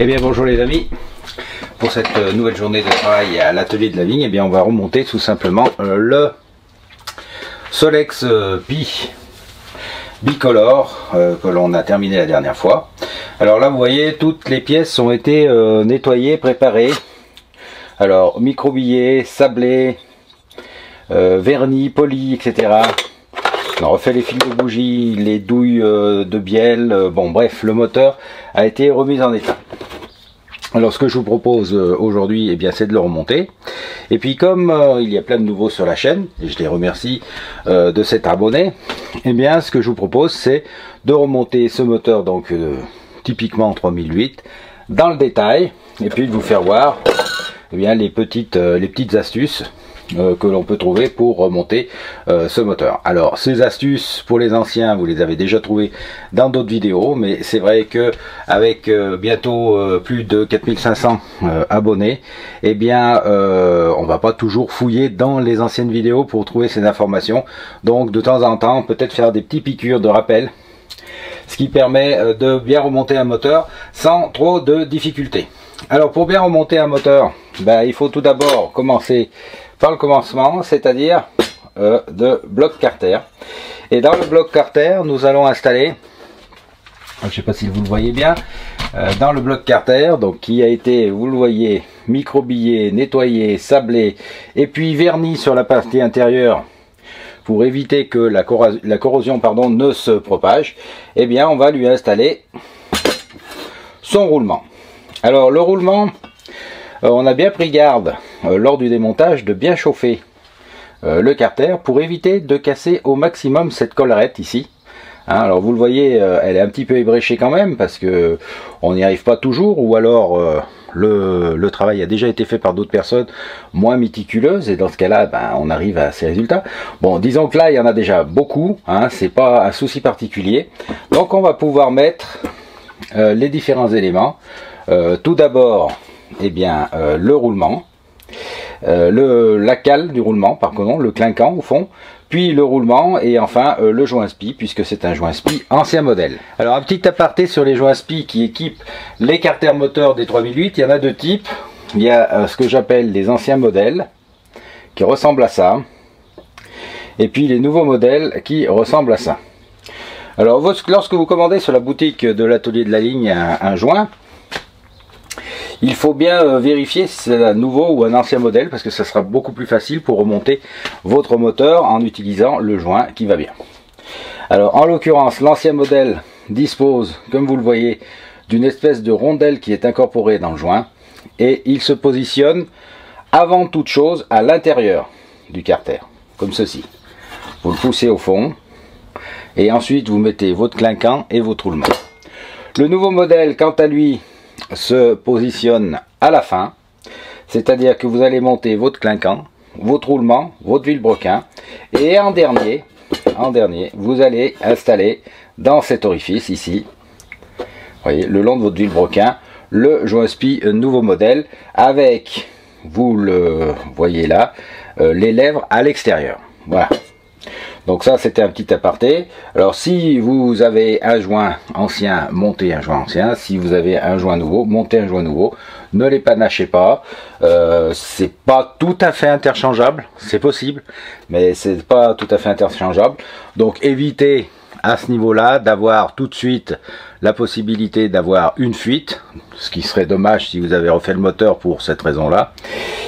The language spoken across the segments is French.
Eh bien bonjour les amis, pour cette nouvelle journée de travail à l'atelier de la vigne, eh bien on va remonter tout simplement le Solex bicolore que l'on a terminé la dernière fois. Alors là vous voyez, toutes les pièces ont été nettoyées, préparées. Alors microbillé, sablé, vernis, poli, etc. On a refait les fils de bougie, les douilles de bielle, bon bref, le moteur a été remis en état. Alors ce que je vous propose aujourd'hui, eh bien c'est de le remonter. Et puis comme il y a plein de nouveaux sur la chaîne, et je les remercie de s'être abonnés, eh bien ce que je vous propose c'est de remonter ce moteur, donc typiquement 3008, dans le détail, et puis de vous faire voir eh bien, les petites astuces que l'on peut trouver pour remonter ce moteur. Alors ces astuces pour les anciens, vous les avez déjà trouvées dans d'autres vidéos, mais c'est vrai que avec bientôt plus de 4500 abonnés, eh bien on va pas toujours fouiller dans les anciennes vidéos pour trouver ces informations. Donc de temps en temps peut-être faire des petits piqûres de rappel, ce qui permet de bien remonter un moteur sans trop de difficultés. Alors pour bien remonter un moteur, ben, il faut tout d'abord commencer par le commencement, c'est-à-dire de bloc carter. Et dans le bloc carter, nous allons installer, je ne sais pas si vous le voyez bien, dans le bloc carter, donc qui a été, vous le voyez, microbillé, nettoyé, sablé, et puis verni sur la partie intérieure pour éviter que la corrosion pardon, ne se propage, eh bien on va lui installer son roulement. Alors le roulement, on a bien pris garde lors du démontage de bien chauffer le carter pour éviter de casser au maximum cette collerette ici. Hein, alors vous le voyez, elle est un petit peu ébréchée quand même parce que on n'y arrive pas toujours, ou alors le travail a déjà été fait par d'autres personnes moins méticuleuses, et dans ce cas-là, ben, on arrive à ces résultats. Bon, disons que là, il y en a déjà beaucoup, hein, c'est pas un souci particulier. Donc on va pouvoir mettre les différents éléments. Tout d'abord, eh bien, le roulement, la cale du roulement, par contre, le clinquant au fond, puis le roulement, et enfin le joint spi, puisque c'est un joint spi ancien modèle. Alors un petit aparté sur les joints spi qui équipent les carters moteurs des 3008, il y en a deux types. Il y a ce que j'appelle les anciens modèles, qui ressemblent à ça, et puis les nouveaux modèles qui ressemblent à ça. Alors lorsque vous commandez sur la boutique de l'atelier de la ligne un joint, il faut bien vérifier si c'est un nouveau ou un ancien modèle, parce que ça sera beaucoup plus facile pour remonter votre moteur en utilisant le joint qui va bien. Alors en l'occurrence, l'ancien modèle dispose, comme vous le voyez, d'une espèce de rondelle qui est incorporée dans le joint, et il se positionne avant toute chose à l'intérieur du carter, comme ceci. Vous le poussez au fond, et ensuite vous mettez votre clinquant et votre roulement. Le nouveau modèle, quant à lui, se positionne à la fin, c'est-à-dire que vous allez monter votre clinquant, votre roulement, votre vilebrequin, et en dernier, vous allez installer dans cet orifice ici, voyez, le long de votre vilebrequin, le joint spi nouveau modèle, avec, vous le voyez là, les lèvres à l'extérieur. Voilà. Donc ça c'était un petit aparté. Alors si vous avez un joint ancien, montez un joint ancien. Si vous avez un joint nouveau, montez un joint nouveau. Ne les panachez pas. C'est pas tout à fait interchangeable. C'est possible, mais c'est pas tout à fait interchangeable. Donc évitez à ce niveau-là d'avoir tout de suite la possibilité d'avoir une fuite, ce qui serait dommage si vous avez refait le moteur pour cette raison-là.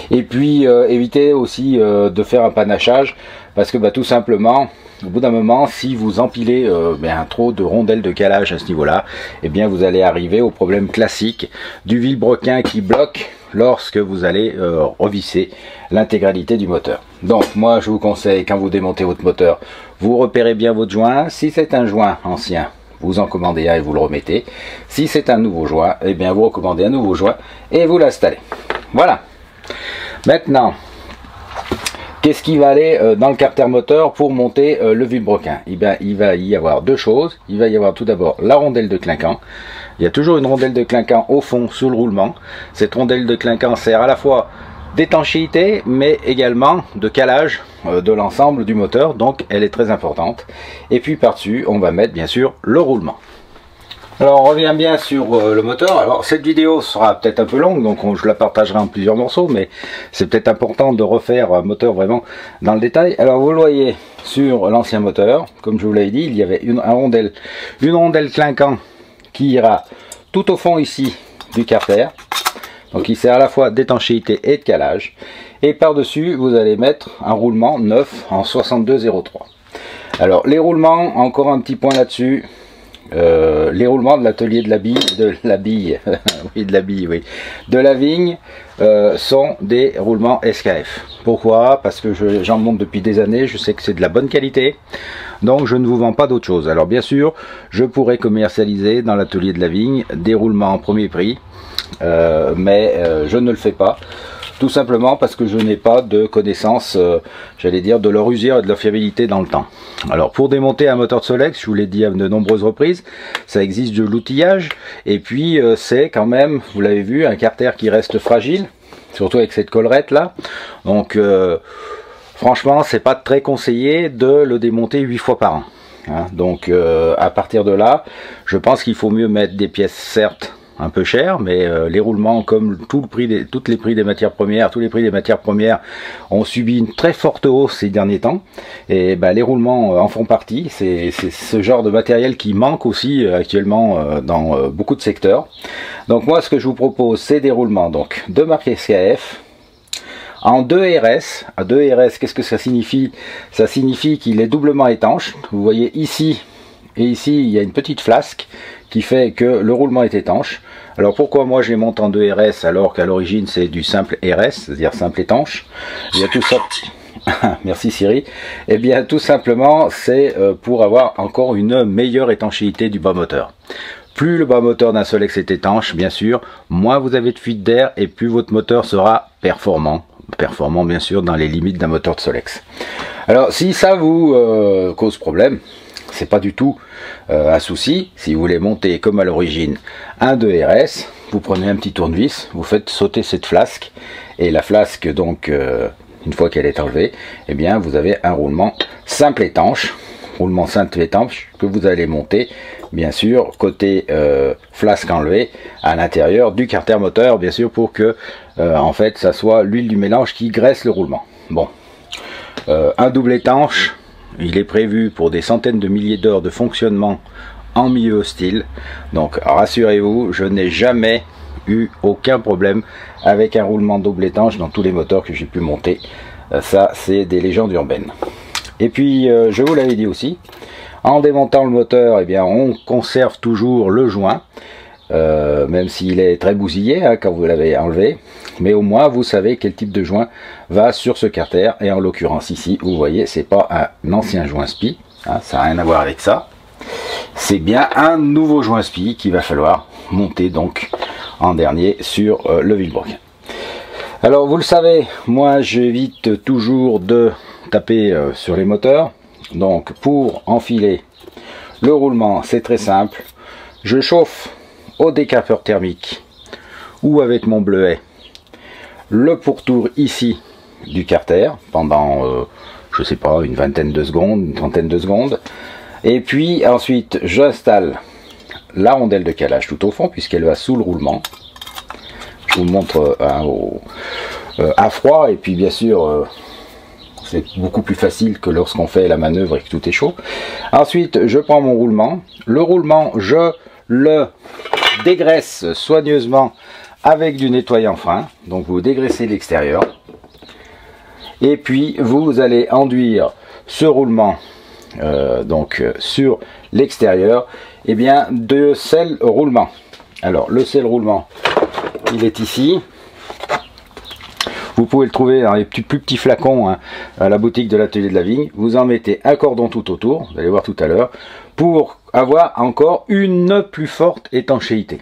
Et puis évitez aussi de faire un panachage, parce que bah, tout simplement, au bout d'un moment, si vous empilez trop de rondelles de calage à ce niveau-là, eh bien vous allez arriver au problème classique du vilebrequin qui bloque lorsque vous allez revisser l'intégralité du moteur. Donc moi je vous conseille, quand vous démontez votre moteur, vous repérez bien votre joint. Si c'est un joint ancien, vous en commandez un et vous le remettez. Si c'est un nouveau joint, eh bien vous recommandez un nouveau joint et vous l'installez. Voilà. Maintenant, qu'est-ce qui va aller dans le carter moteur pour monter le vilebrequin? Eh bien, il va y avoir deux choses. Il va y avoir tout d'abord la rondelle de clinquant. Il y a toujours une rondelle de clinquant au fond sous le roulement. Cette rondelle de clinquant sert à la fois d'étanchéité mais également de calage de l'ensemble du moteur, donc elle est très importante. Et puis par-dessus on va mettre bien sûr le roulement. Alors on revient bien sur le moteur. Alors cette vidéo sera peut-être un peu longue, donc je la partagerai en plusieurs morceaux, mais c'est peut-être important de refaire un moteur vraiment dans le détail. Alors vous le voyez sur l'ancien moteur, comme je vous l'avais dit, il y avait une rondelle clinquant qui ira tout au fond ici du carter. Donc il sert à la fois d'étanchéité et de calage. Et par-dessus, vous allez mettre un roulement neuf en 6203. Alors les roulements, encore un petit point là-dessus. Les roulements de l'atelier de la vigne sont des roulements SKF. Pourquoi? Parce que j'en monte depuis des années, je sais que c'est de la bonne qualité, donc je ne vous vends pas d'autre chose. Alors bien sûr, je pourrais commercialiser dans l'atelier de la vigne des roulements en premier prix, mais je ne le fais pas. Tout simplement parce que je n'ai pas de connaissance, j'allais dire, de leur usure et de leur fiabilité dans le temps. Alors pour démonter un moteur de Solex, je vous l'ai dit à de nombreuses reprises, ça existe de l'outillage, et puis c'est quand même, vous l'avez vu, un carter qui reste fragile, surtout avec cette collerette là. Donc franchement, c'est pas très conseillé de le démonter 8 fois par an. Hein. Donc à partir de là, je pense qu'il faut mieux mettre des pièces, certes, un peu cher, mais les roulements, comme tous les prix des matières premières, tous les prix des matières premières ont subi une très forte hausse ces derniers temps, et ben, les roulements en font partie. C'est ce genre de matériel qui manque aussi actuellement dans beaucoup de secteurs. Donc moi, ce que je vous propose, c'est des roulements donc de marque SKF en 2 RS. À 2 RS, qu'est-ce que ça signifie? Ça signifie qu'il est doublement étanche. Vous voyez ici et ici, il y a une petite flasque qui fait que le roulement est étanche. Alors pourquoi moi je les monte en 2 RS alors qu'à l'origine c'est du simple RS, c'est-à-dire simple étanche? Il y a tout ça. Merci Siri. Eh bien tout simplement c'est pour avoir encore une meilleure étanchéité du bas moteur. Plus le bas moteur d'un Solex est étanche, bien sûr, moins vous avez de fuite d'air et plus votre moteur sera performant. Performant bien sûr dans les limites d'un moteur de Solex. Alors si ça vous cause problème, c'est pas du tout un souci. Si vous voulez monter comme à l'origine un 2 RS, vous prenez un petit tournevis, vous faites sauter cette flasque, et la flasque donc une fois qu'elle est enlevée, eh bien vous avez un roulement simple étanche, que vous allez monter bien sûr côté flasque enlevée à l'intérieur du carter moteur, bien sûr, pour que en fait ça soit l'huile du mélange qui graisse le roulement. Bon, un double étanche, il est prévu pour des centaines de milliers d'heures de fonctionnement en milieu hostile. Donc rassurez-vous, je n'ai jamais eu aucun problème avec un roulement double étanche dans tous les moteurs que j'ai pu monter. Ça, c'est des légendes urbaines. Et puis, je vous l'avais dit aussi, en démontant le moteur, eh bien, on conserve toujours le joint, même s'il est très bousillé hein, quand vous l'avez enlevé. Mais au moins vous savez quel type de joint va sur ce carter, et en l'occurrence ici vous voyez c'est pas un ancien joint SPI, hein, ça n'a rien à voir avec ça, c'est bien un nouveau joint SPI qu'il va falloir monter donc en dernier sur le vilebrequin. Alors vous le savez, moi j'évite toujours de taper sur les moteurs, donc pour enfiler le roulement c'est très simple, je chauffe au décapeur thermique ou avec mon bleuet le pourtour ici du carter pendant je sais pas une vingtaine de secondes, une trentaine de secondes, et puis ensuite j'installe la rondelle de calage tout au fond puisqu'elle va sous le roulement. Je vous montre à froid, et puis bien sûr c'est beaucoup plus facile que lorsqu'on fait la manœuvre et que tout est chaud. Ensuite je prends mon roulement, le roulement je le dégraisse soigneusement avec du nettoyant fin, donc vous dégraissez l'extérieur, et puis vous allez enduire ce roulement donc sur l'extérieur, et bien de sel roulement. Alors le sel roulement, il est ici, vous pouvez le trouver dans les plus petits flacons hein, à la boutique de l'atelier de la vigne. Vous en mettez un cordon tout autour, vous allez voir tout à l'heure, pour avoir encore une plus forte étanchéité.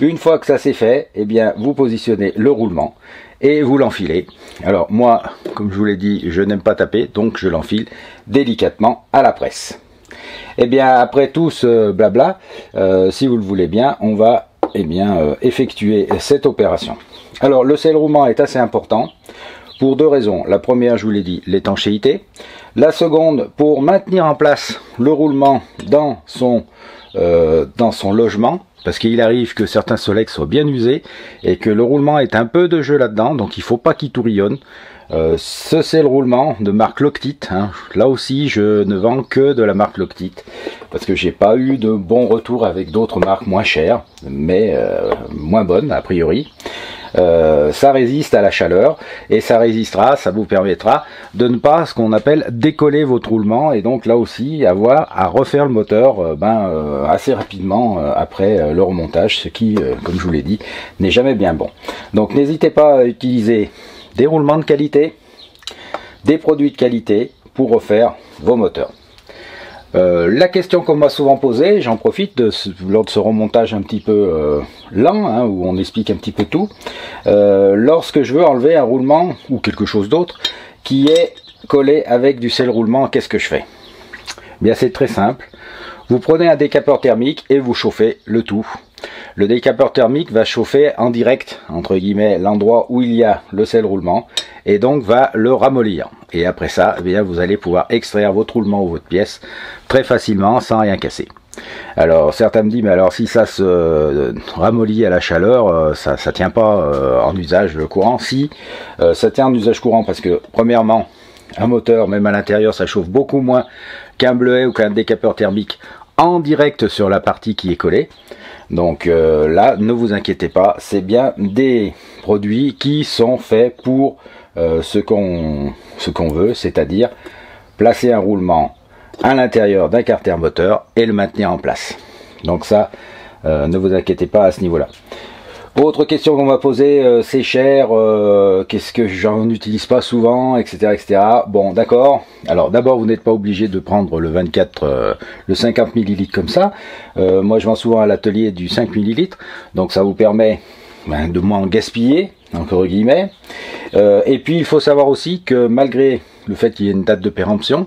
Une fois que ça c'est fait, eh bien vous positionnez le roulement et vous l'enfilez. Alors moi, comme je vous l'ai dit, je n'aime pas taper, donc je l'enfile délicatement à la presse. Et bien après tout ce blabla, si vous le voulez bien, on va effectuer cette opération. Alors le sel roulement est assez important pour deux raisons. La première, je vous l'ai dit, l'étanchéité. La seconde, pour maintenir en place le roulement dans son dans son logement, parce qu'il arrive que certains Solex soient bien usés et que le roulement est un peu de jeu là-dedans, donc il faut pas qu'il tourbillonne. C'est le roulement de marque Loctite, hein. Là aussi je ne vends que de la marque Loctite parce que j'ai pas eu de bons retours avec d'autres marques moins chères mais moins bonnes a priori. Ça résiste à la chaleur et ça résistera, ça vous permettra de ne pas ce qu'on appelle décoller votre roulement et donc là aussi avoir à refaire le moteur assez rapidement après le remontage, ce qui comme je vous l'ai dit n'est jamais bien bon. Donc n'hésitez pas à utiliser des roulements de qualité, des produits de qualité pour refaire vos moteurs. La question qu'on m'a souvent posée, j'en profite lors de ce remontage un petit peu lent, hein, où on explique un petit peu tout, lorsque je veux enlever un roulement ou quelque chose d'autre qui est collé avec du sel roulement, qu'est-ce que je fais? Bien c'est très simple, vous prenez un décapeur thermique et vous chauffez le tout. Le décapeur thermique va chauffer en direct, entre guillemets, l'endroit où il y a le sel roulement et donc va le ramollir. Et après ça, eh bien, vous allez pouvoir extraire votre roulement ou votre pièce très facilement sans rien casser. Alors certains me disent, mais alors si ça se ramollit à la chaleur, ça tient pas en usage courant. Si, ça tient en usage courant parce que premièrement, un moteur, même à l'intérieur, ça chauffe beaucoup moins qu'un bleuet ou qu'un décapeur thermique en direct sur la partie qui est collée. Donc là, ne vous inquiétez pas, c'est bien des produits qui sont faits pour ce qu'on veut, c'est-à-dire placer un roulement à l'intérieur d'un carter moteur et le maintenir en place. Donc ça, ne vous inquiétez pas à ce niveau-là. Autre question qu'on m'a posée, c'est cher, qu'est-ce que j'en utilise pas souvent, etc. etc. Bon, d'accord. Alors d'abord, vous n'êtes pas obligé de prendre le 24, le 50 ml comme ça. Moi, je vends souvent à l'atelier du 5 ml, donc ça vous permet de moins gaspiller, entre guillemets. Et puis, il faut savoir aussi que malgré le fait qu'il y ait une date de péremption,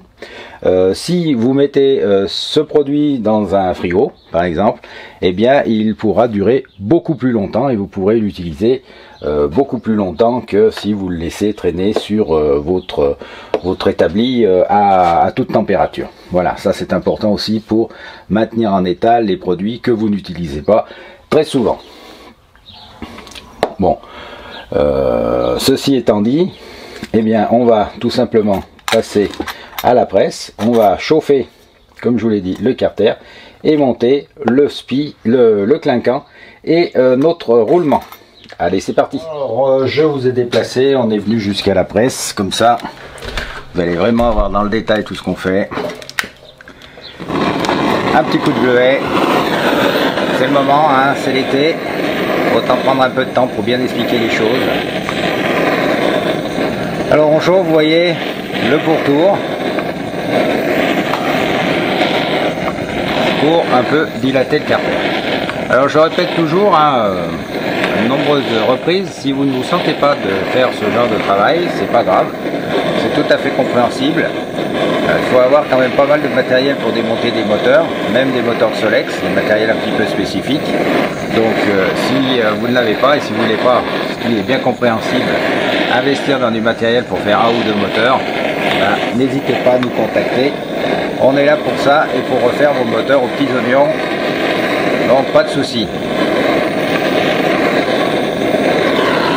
si vous mettez ce produit dans un frigo, par exemple, eh bien, il pourra durer beaucoup plus longtemps et vous pourrez l'utiliser beaucoup plus longtemps que si vous le laissez traîner sur votre établi à toute température. Voilà, ça c'est important aussi pour maintenir en état les produits que vous n'utilisez pas très souvent. Bon, ceci étant dit, eh bien, on va tout simplement passer à la presse. On va chauffer, comme je vous l'ai dit, le carter et monter le clinquant et notre roulement. Allez, c'est parti. Alors, je vous ai déplacé, on est venu jusqu'à la presse, comme ça, vous allez vraiment voir dans le détail tout ce qu'on fait. Un petit coup de bleuet, c'est le moment, hein, c'est l'été, autant prendre un peu de temps pour bien expliquer les choses. Alors on chauffe, vous voyez, le pourtour pour un peu dilater le carter. Alors je répète toujours, hein, à de nombreuses reprises, si vous ne vous sentez pas de faire ce genre de travail, c'est pas grave, c'est tout à fait compréhensible. Il faut avoir quand même pas mal de matériel pour démonter des moteurs, même des moteurs Solex, des matériels un petit peu spécifiques. Donc si vous ne l'avez pas et si vous ne voulez pas, ce qui est bien compréhensible, investir dans du matériel pour faire un ou deux moteurs, ben, n'hésitez pas à nous contacter. On est là pour ça et pour refaire vos moteurs aux petits oignons. Donc pas de souci.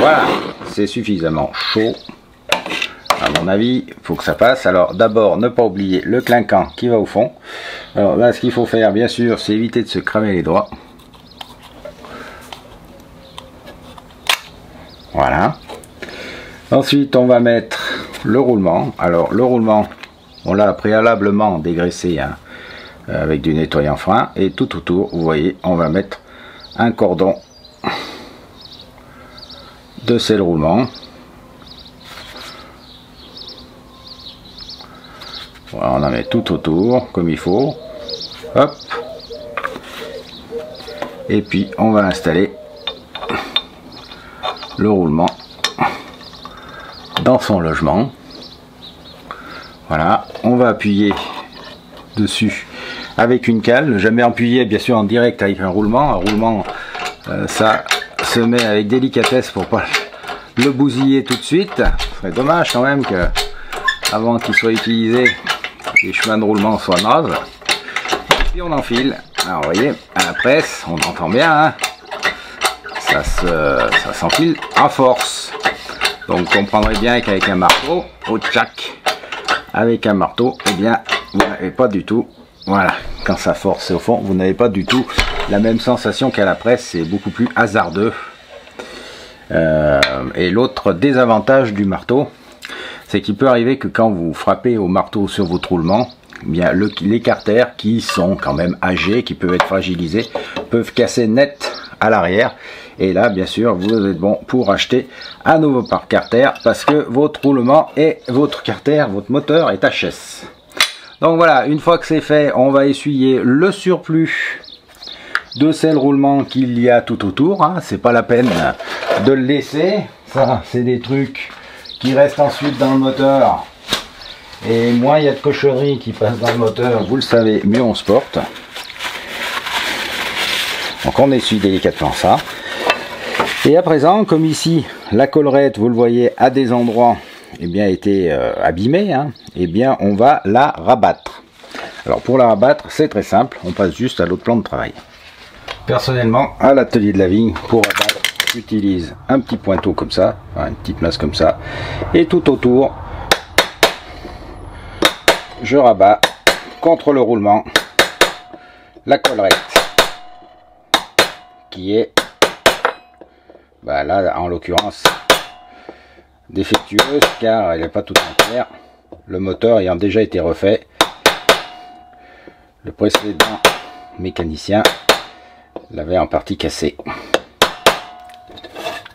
Voilà, c'est suffisamment chaud. À mon avis, il faut que ça passe. Alors d'abord, ne pas oublier le clinquant qui va au fond. Alors là, ce qu'il faut faire, bien sûr, c'est éviter de se cramer les doigts. Voilà. Ensuite, on va mettre le roulement. Alors le roulement, on l'a préalablement dégraissé, hein, avec du nettoyant frein. Et tout autour, vous voyez, on va mettre un cordon de sel roulement. Voilà, on en met tout autour comme il faut. Hop. Et puis on va installer le roulement dans son logement. Voilà, on va appuyer dessus avec une cale, jamais appuyer bien sûr en direct avec un roulement. Un roulement, ça se met avec délicatesse pour pas le bousiller tout de suite. Ce serait dommage quand même que avant qu'il soit utilisé, les chemins de roulement soient naze. Et puis on enfile Alors vous voyez, à la presse, on entend bien, hein, ça s'enfile à force. Donc vous comprendrez bien qu'avec un marteau, au tchac, avec un marteau, eh bien, vous n'avez pas du tout, voilà, quand ça force au fond, vous n'avez pas du tout la même sensation qu'à la presse, c'est beaucoup plus hasardeux. Et l'autre désavantage du marteau, c'est qu'il peut arriver que quand vous frappez au marteau sur votre roulement, eh bien les carters qui sont quand même âgés, qui peuvent être fragilisés, peuvent casser net à l'arrière. Et là, bien sûr, vous êtes bon pour acheter un nouveau carter parce que votre roulement et votre carter, votre moteur est HS. Donc voilà, une fois que c'est fait, on va essuyer le surplus de sel roulement qu'il y a tout autour, hein. C'est pas la peine de le laisser, ça c'est des trucs qui restent ensuite dans le moteur, et moins il y a de cochonneries qui passent dans le moteur, vous le savez, mieux on se porte. Donc on essuie délicatement ça, et à présent, comme ici la collerette, vous le voyez, à des endroits eh bien été abîmée, hein, eh bien on va la rabattre. Alors pour la rabattre, c'est très simple, on passe juste à l'autre plan de travail. Personnellement, à l'atelier de la vigne, pour abattre, j'utilise un petit pointeau comme ça, enfin, une petite masse comme ça, et tout autour, je rabats contre le roulement la collerette, qui est, bah là en l'occurrence, défectueuse car elle n'est pas toute entière, le moteur ayant déjà été refait. Le précédent mécanicien l'avait en partie cassé.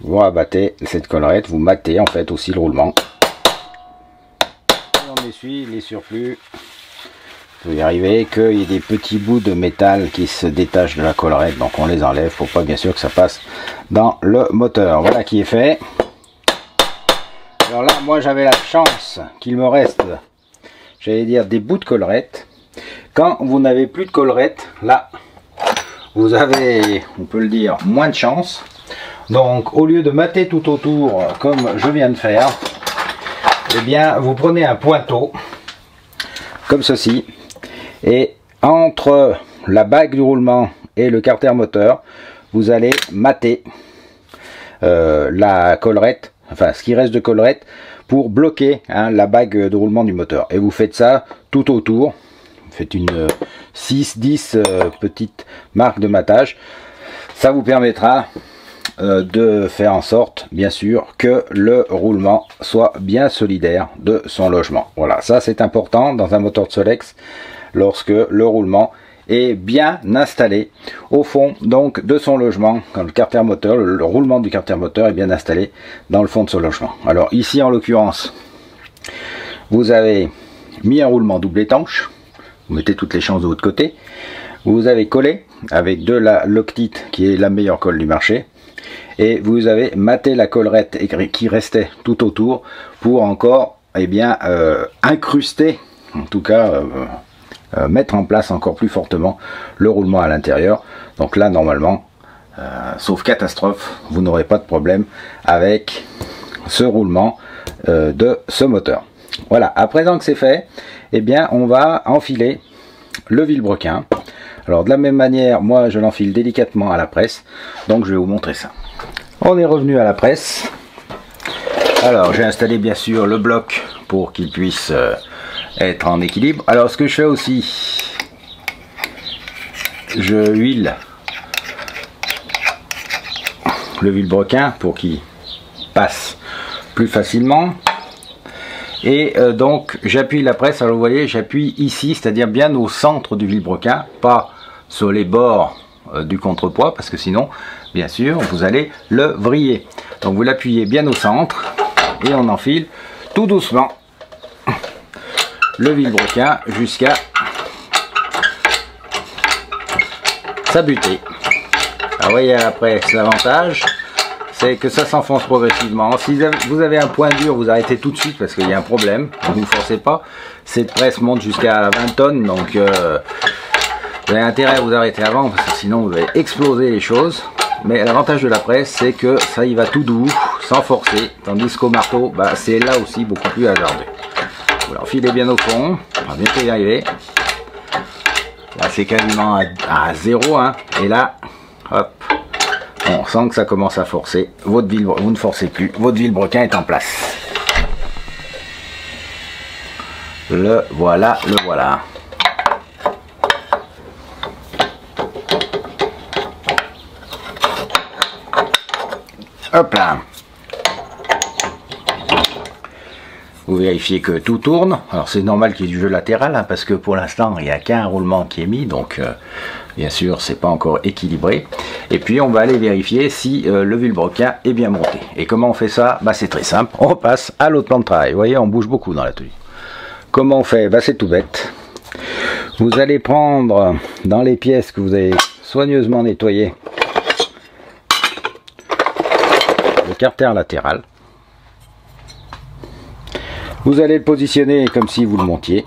Vous rabattez cette collerette, vous matez en fait aussi le roulement. Et on essuie les surplus. Il peut y arriver qu'il y ait des petits bouts de métal qui se détachent de la collerette, donc on les enlève pour pas bien sûr que ça passe dans le moteur. Voilà qui est fait. Alors là, moi j'avais la chance qu'il me reste, j'allais dire, des bouts de collerette. Quand vous n'avez plus de collerette, là vous avez, on peut le dire, moins de chance. Donc au lieu de mater tout autour comme je viens de faire, eh bien vous prenez un pointeau comme ceci, et entre la bague du roulement et le carter moteur, vous allez mater la collerette, enfin ce qui reste de collerette, pour bloquer, hein, la bague de roulement du moteur. Et vous faites ça tout autour. Faites une 6-10 petites marques de matage. Ça vous permettra de faire en sorte, bien sûr, que le roulement soit bien solidaire de son logement. Voilà, ça c'est important dans un moteur de Solex, lorsque le roulement est bien installé au fond donc de son logement, quand le carter moteur, le roulement du carter moteur est bien installé dans le fond de son logement. Alors ici en l'occurrence, vous avez mis un roulement double étanche. Vous mettez toutes les chances de votre côté. Vous avez collé avec de la Loctite, qui est la meilleure colle du marché. Et vous avez maté la collerette qui restait tout autour pour encore, eh bien, incruster, en tout cas, mettre en place encore plus fortement le roulement à l'intérieur. Donc là, normalement, sauf catastrophe, vous n'aurez pas de problème avec ce roulement de ce moteur. Voilà, à présent que c'est fait, eh bien on va enfiler le vilebrequin. Alors de la même manière, moi je l'enfile délicatement à la presse, donc je vais vous montrer ça. On est revenu à la presse. Alors j'ai installé bien sûr le bloc pour qu'il puisse être en équilibre. Alors ce que je fais aussi, je huile le vilebrequin pour qu'il passe plus facilement. Et donc j'appuie la presse, alors vous voyez, j'appuie ici, c'est-à-dire bien au centre du vilebrequin, pas sur les bords du contrepoids, parce que sinon, bien sûr, vous allez le vriller. Donc vous l'appuyez bien au centre, et on enfile tout doucement le vilebrequin jusqu'à s'abuter. Alors vous voyez à la presse, l'avantage, c'est que ça s'enfonce progressivement. Si vous avez un point dur, vous arrêtez tout de suite parce qu'il y a un problème. Vous ne forcez pas. Cette presse monte jusqu'à 20 tonnes, donc vous avez intérêt à vous arrêter avant parce que sinon vous allez exploser les choses. Mais l'avantage de la presse, c'est que ça y va tout doux, sans forcer, tandis qu'au marteau, bah, c'est là aussi beaucoup plus hasardeux. Voilà, enfilez bien au fond, on va bientôt y arriver. Là c'est quasiment à 0, hein. Et là, hop, on sent que ça commence à forcer. Vous ne forcez plus, votre vilebrequin est en place. Le voilà, le voilà. Hop là. Vous vérifiez que tout tourne. Alors c'est normal qu'il y ait du jeu latéral, hein, parce que pour l'instant il n'y a qu'un roulement qui est mis, donc bien sûr c'est pas encore équilibré. Et puis on va aller vérifier si le vilebrequin est bien monté. Et comment on fait ça? Bah, c'est très simple, on repasse à l'autre plan de travail. Vous voyez, on bouge beaucoup dans l'atelier. Comment on fait? Bah, c'est tout bête. Vous allez prendre dans les pièces que vous avez soigneusement nettoyées le carter latéral. Vous allez le positionner comme si vous le montiez.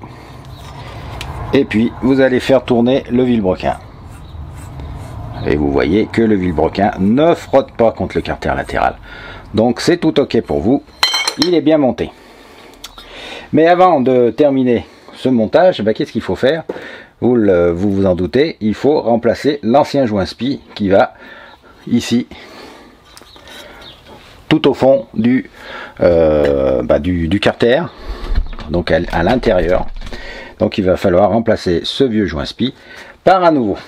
Et puis vous allez faire tourner le vilebrequin. Et vous voyez que le vilebrequin ne frotte pas contre le carter latéral. Donc c'est tout ok pour vous. Il est bien monté. Mais avant de terminer ce montage, ben, qu'est-ce qu'il faut faire? Vous vous en doutez, il faut remplacer l'ancien joint spi qui va ici, tout au fond du carter, donc à l'intérieur. Donc il va falloir remplacer ce vieux joint spi par un nouveau.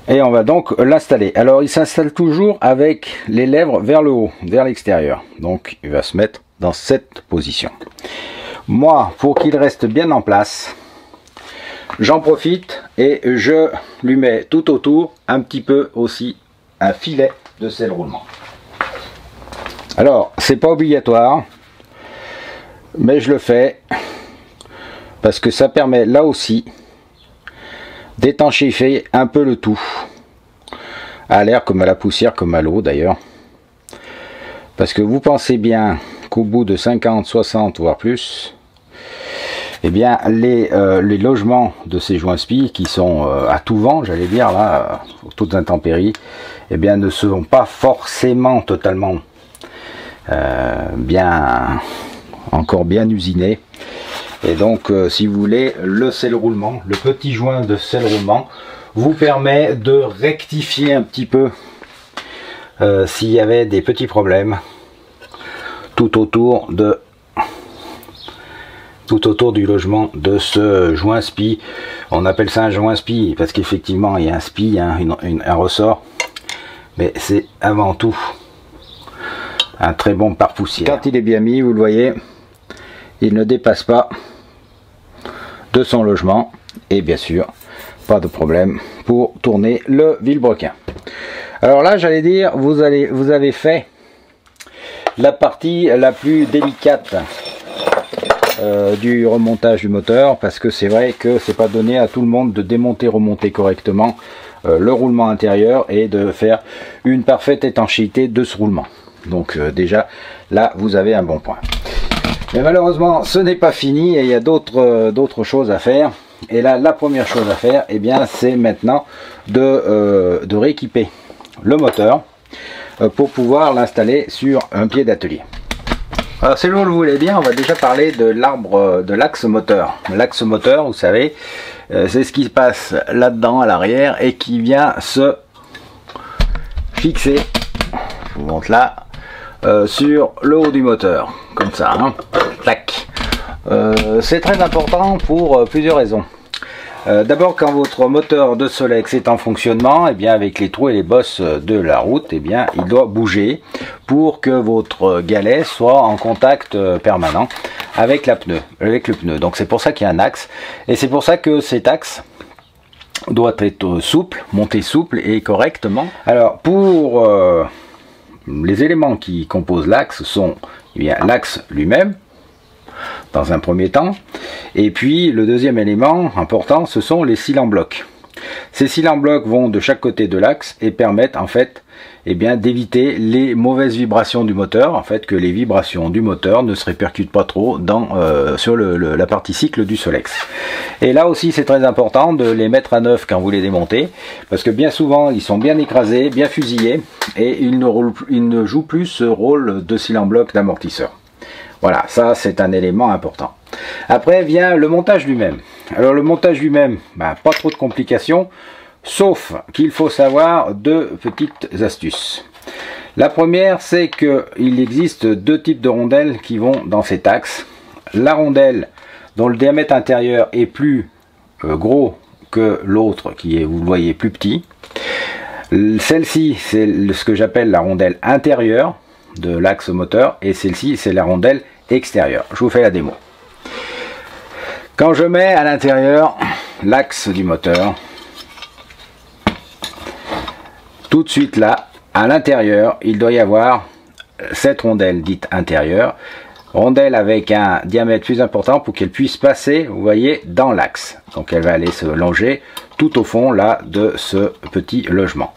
Et on va donc l'installer. Alors il s'installe toujours avec les lèvres vers le haut, vers l'extérieur. Donc il va se mettre dans cette position. Moi, pour qu'il reste bien en place, j'en profite et je lui mets tout autour un petit peu aussi un filet de selle roulement. Alors c'est pas obligatoire, mais je le fais parce que ça permet là aussi d'étanchéifier un peu le tout, à l'air comme à la poussière, comme à l'eau d'ailleurs, parce que vous pensez bien qu'au bout de 50, 60 voire plus, eh bien les logements de ces joints spi qui sont à tout vent, j'allais dire là, toutes intempéries, eh bien ne seront pas forcément totalement encore bien usinés. Et donc si vous voulez, le selle roulement, le petit joint de selle roulement vous permet de rectifier un petit peu s'il y avait des petits problèmes tout autour du logement de ce joint spi. On appelle ça un joint spi parce qu'effectivement il y a un spi, un ressort, mais c'est avant tout un très bon pare-poussière. Quand il est bien mis, vous le voyez, il ne dépasse pas de son logement, et bien sûr pas de problème pour tourner le vilebrequin. Alors là, j'allais dire, vous avez fait la partie la plus délicate du remontage du moteur, parce que c'est vrai que c'est pas donné à tout le monde de démonter, remonter correctement le roulement intérieur et de faire une parfaite étanchéité de ce roulement. Donc déjà là vous avez un bon point. Mais malheureusement ce n'est pas fini et il y a d'autres choses à faire. Et là la première chose à faire, eh bien c'est maintenant de rééquiper le moteur pour pouvoir l'installer sur un pied d'atelier. Alors si vous le voulez bien, on va déjà parler de l'arbre de l'axe moteur. L'axe moteur, vous savez, c'est ce qui se passe là-dedans à l'arrière et qui vient se fixer, je vous montre là, sur le haut du moteur, comme ça, hein. Tac. C'est très important pour plusieurs raisons. D'abord, quand votre moteur de Solex est en fonctionnement, et bien avec les trous et les bosses de la route, et bien il doit bouger pour que votre galet soit en contact permanent avec le pneu. Donc c'est pour ça qu'il y a un axe, et c'est pour ça que cet axe doit être souple, monté souple et correctement. Alors pour les éléments qui composent l'axe sont l'axe lui-même, dans un premier temps, et puis le deuxième élément important, ce sont les cils en bloc. Ces cils en bloc vont de chaque côté de l'axe et permettent en fait d'éviter les mauvaises vibrations du moteur, en fait que les vibrations du moteur ne se répercutent pas trop sur la partie cycle du Solex. Et là aussi c'est très important de les mettre à neuf quand vous les démontez, parce que bien souvent ils sont bien écrasés, bien fusillés, et ils ne jouent plus ce rôle de cils en bloc d'amortisseur. Voilà, ça c'est un élément important. Après vient le montage lui-même. Alors le montage lui-même, pas trop de complications, sauf qu'il faut savoir deux petites astuces. La première, c'est qu'il existe deux types de rondelles qui vont dans cet axe. La rondelle dont le diamètre intérieur est plus gros que l'autre qui est, vous le voyez, plus petit. Celle-ci, c'est ce que j'appelle la rondelle intérieure de l'axe moteur, et celle-ci, c'est la rondelle extérieure. Je vous fais la démo. Quand je mets à l'intérieur l'axe du moteur, tout de suite là, à l'intérieur, il doit y avoir cette rondelle dite intérieure, rondelle avec un diamètre plus important pour qu'elle puisse passer, vous voyez, dans l'axe. Donc elle va aller se longer tout au fond là de ce petit logement.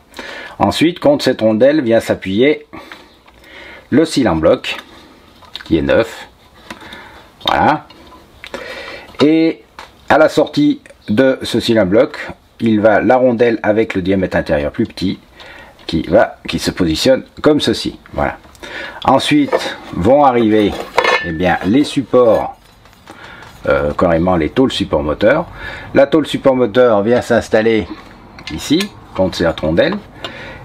Ensuite, contre cette rondelle vient s'appuyer le cil en bloc qui est neuf. Voilà. Et à la sortie de ce cil en bloc, il va la rondelle avec le diamètre intérieur plus petit qui se positionne comme ceci. Voilà. Ensuite vont arriver les supports, carrément les tôles support moteur. La tôle support moteur vient s'installer ici contre cette rondelle,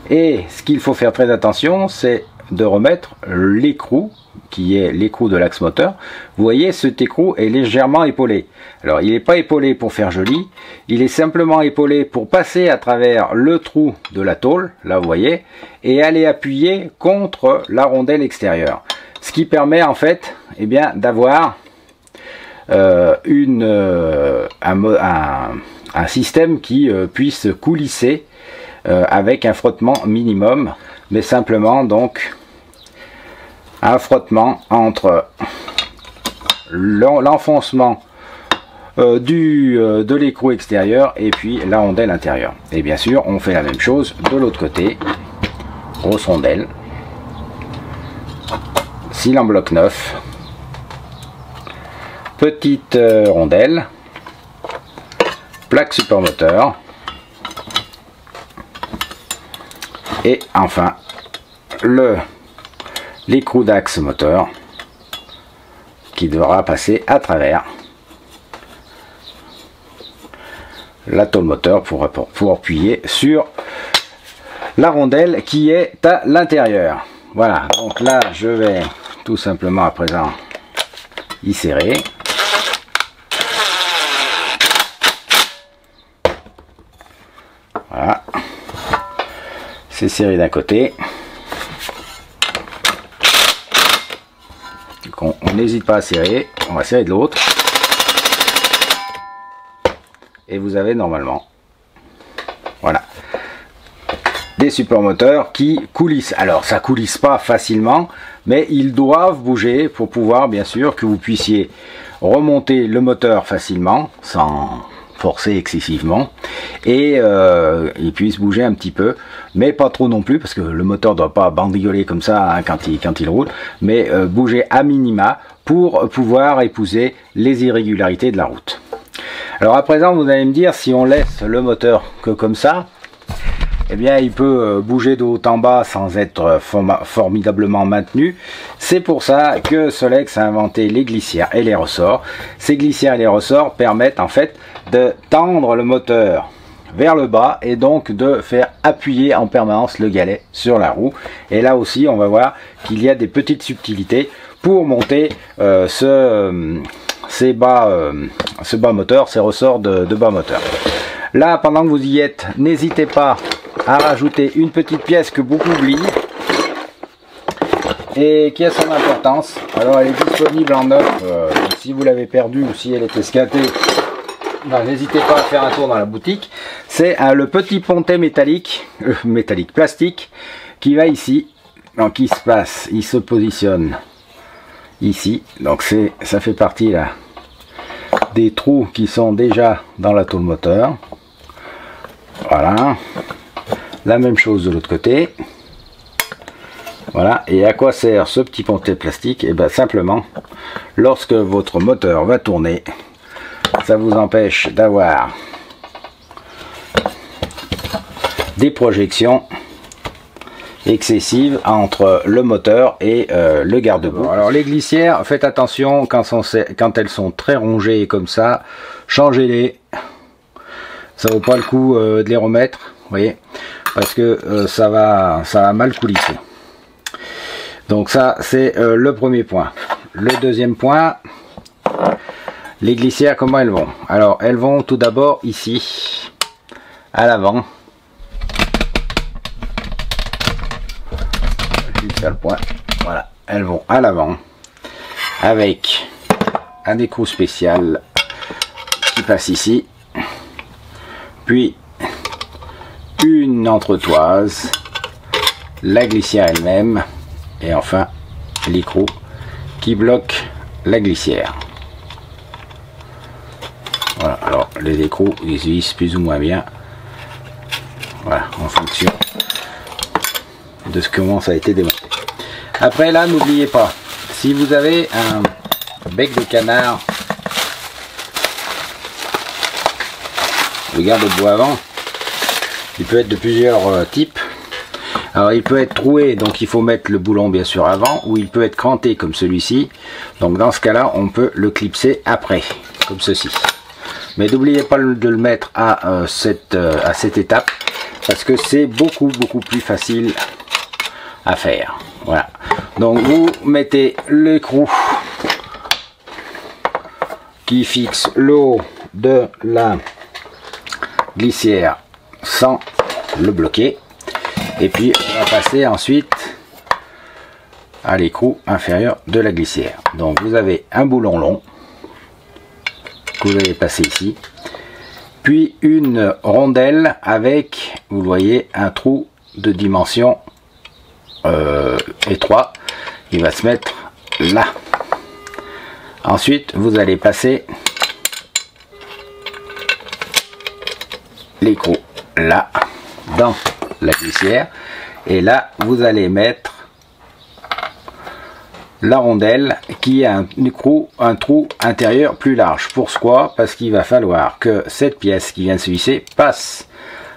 et ce qu'il faut faire très attention, c'est de remettre l'écrou qui est l'écrou de l'axe moteur. Vous voyez, cet écrou est légèrement épaulé. Alors il n'est pas épaulé pour faire joli, il est simplement épaulé pour passer à travers le trou de la tôle, là vous voyez, et aller appuyer contre la rondelle extérieure. Ce qui permet en fait d'avoir un système qui puisse coulisser avec un frottement minimum, mais simplement donc un frottement entre l'enfoncement de l'écrou extérieur et puis la rondelle intérieure. Et bien sûr on fait la même chose de l'autre côté. Grosse rondelle, cil en bloc neuf, petite rondelle, plaque support moteur, et enfin l'écrou d'axe moteur qui devra passer à travers la tôle moteur pour appuyer sur la rondelle qui est à l'intérieur. Voilà, donc là je vais tout simplement à présent y serrer. Voilà, c'est serré d'un côté. On n'hésite pas à serrer, on va serrer de l'autre, et vous avez normalement, voilà, des supports moteurs qui coulissent. Alors ça coulisse pas facilement, mais ils doivent bouger pour pouvoir, bien sûr, que vous puissiez remonter le moteur facilement sans forcer excessivement, et il puisse bouger un petit peu, mais pas trop non plus, parce que le moteur ne doit pas bandigoler comme ça hein, quand il roule, mais bouger à minima pour pouvoir épouser les irrégularités de la route. Alors à présent vous allez me dire, si on laisse le moteur que comme ça, eh bien il peut bouger de haut en bas sans être formidablement maintenu. C'est pour ça que Solex a inventé les glissières et les ressorts. Ces glissières et les ressorts permettent en fait de tendre le moteur vers le bas et donc de faire appuyer en permanence le galet sur la roue. Et là aussi on va voir qu'il y a des petites subtilités pour monter ce bas moteur, ces ressorts de bas moteur. Là, pendant que vous y êtes, n'hésitez pas à rajouter une petite pièce que beaucoup oublient et qui a son importance. Alors elle est disponible en neuf, si vous l'avez perdue ou si elle est esquintée, n'hésitez pas à faire un tour dans la boutique. C'est le petit pontet métallique plastique qui va ici, donc il se positionne ici, donc ça fait partie là des trous qui sont déjà dans la tôle moteur. Voilà, la même chose de l'autre côté. Voilà, et à quoi sert ce petit pontet plastique? Et bien simplement, lorsque votre moteur va tourner, ça vous empêche d'avoir des projections excessive entre le moteur et le garde-boue. Alors les glissières, faites attention quand elles sont très rongées comme ça, changez-les. Ça vaut pas le coup de les remettre, vous voyez, parce que ça va mal coulisser. Donc ça c'est le premier point. Le deuxième point, les glissières, comment elles vont? Alors elles vont tout d'abord ici, à l'avant. Jusqu'à le point. Voilà, elles vont à l'avant avec un écrou spécial qui passe ici, puis une entretoise, la glissière elle-même et enfin l'écrou qui bloque la glissière. Voilà, alors les écrous ils se vissent plus ou moins bien, voilà, en fonction de comment ça a été démonté. Après là, n'oubliez pas, si vous avez un bec de canard, le garde-boue avant, il peut être de plusieurs types. Alors il peut être troué, donc il faut mettre le boulon bien sûr avant, ou il peut être cranté comme celui-ci. Donc dans ce cas-là, on peut le clipser après, comme ceci. Mais n'oubliez pas de le mettre à cette étape, parce que c'est beaucoup plus facile à faire. Voilà. Donc vous mettez l'écrou qui fixe le haut de la glissière sans le bloquer. Et puis on va passer ensuite à l'écrou inférieur de la glissière. Donc vous avez un boulon long que vous allez passer ici, puis une rondelle avec, vous voyez, un trou de dimension étroit, il va se mettre là. Ensuite vous allez passer l'écrou là dans la glissière et là vous allez mettre la rondelle qui a un trou intérieur plus large. Pourquoi? Parce qu'il va falloir que cette pièce qui vient de se visser passe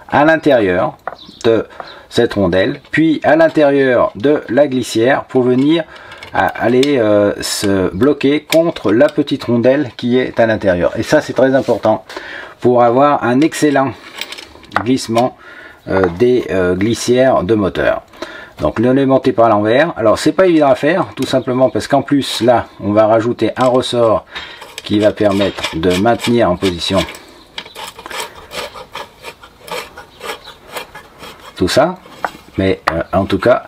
à l'intérieur de cette rondelle, puis à l'intérieur de la glissière pour venir aller se bloquer contre la petite rondelle qui est à l'intérieur. Et ça c'est très important pour avoir un excellent glissement des glissières de moteur. Donc ne les montez pas à l'envers. Alors c'est pas évident à faire, tout simplement parce qu'en plus là on va rajouter un ressort qui va permettre de maintenir en position tout ça. Mais en tout cas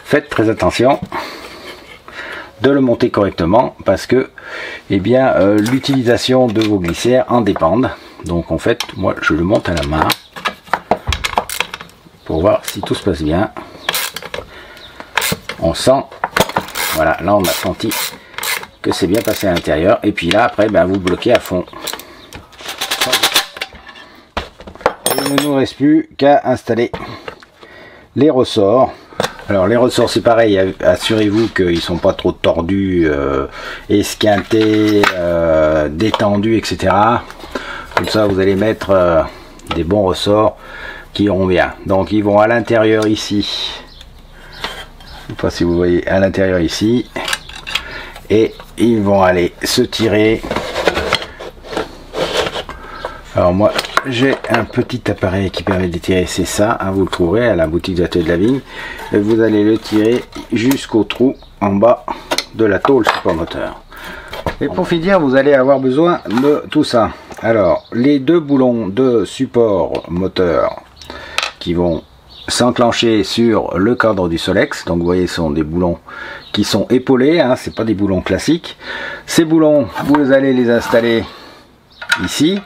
faites très attention de le monter correctement, parce que eh bien l'utilisation de vos glissières en dépendent. Donc en fait moi je le monte à la main pour voir si tout se passe bien. On sent, voilà, là on a senti que c'est bien passé à l'intérieur, et puis là après ben, vous bloquez à fond. Il ne nous reste plus qu'à installer les ressorts. Alors les ressorts c'est pareil, assurez-vous qu'ils sont pas trop tordus, esquintés, détendus, etc. Comme ça vous allez mettre des bons ressorts qui iront bien. Donc ils vont à l'intérieur ici. Je ne sais pas si vous voyez, à l'intérieur ici, et ils vont aller se tirer. Alors moi j'ai un petit appareil qui permet de tirer, c'est ça, hein, vous le trouverez à la boutique d'Atelier de la Vigne, et vous allez le tirer jusqu'au trou en bas de la tôle support moteur. Et pour finir vous allez avoir besoin de tout ça. Alors les deux boulons de support moteur qui vont s'enclencher sur le cadre du Solex, donc vous voyez ce sont des boulons qui sont épaulés, hein, c'est pas des boulons classiques. Ces boulons vous allez les installer ici,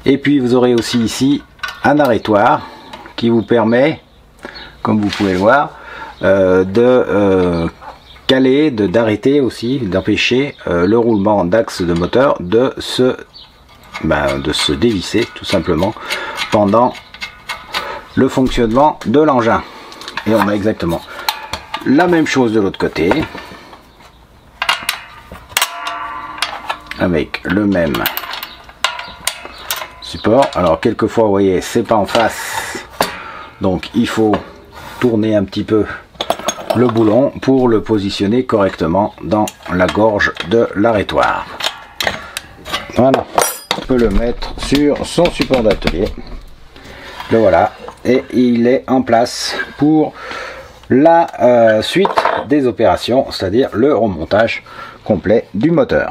et puis vous aurez aussi ici un arrêtoir qui vous permet, comme vous pouvez le voir, de caler, d'arrêter aussi, d'empêcher le roulement d'axe de moteur de se dévisser tout simplement pendant le fonctionnement de l'engin. Et on a exactement la même chose de l'autre côté avec le même support. Alors quelquefois vous voyez c'est pas en face Donc il faut tourner un petit peu le boulon pour le positionner correctement dans la gorge de l'arrêtoir. Voilà, on peut le mettre sur son support d'atelier. Le voilà, et il est en place pour la suite des opérations, c'est-à-dire le remontage complet du moteur.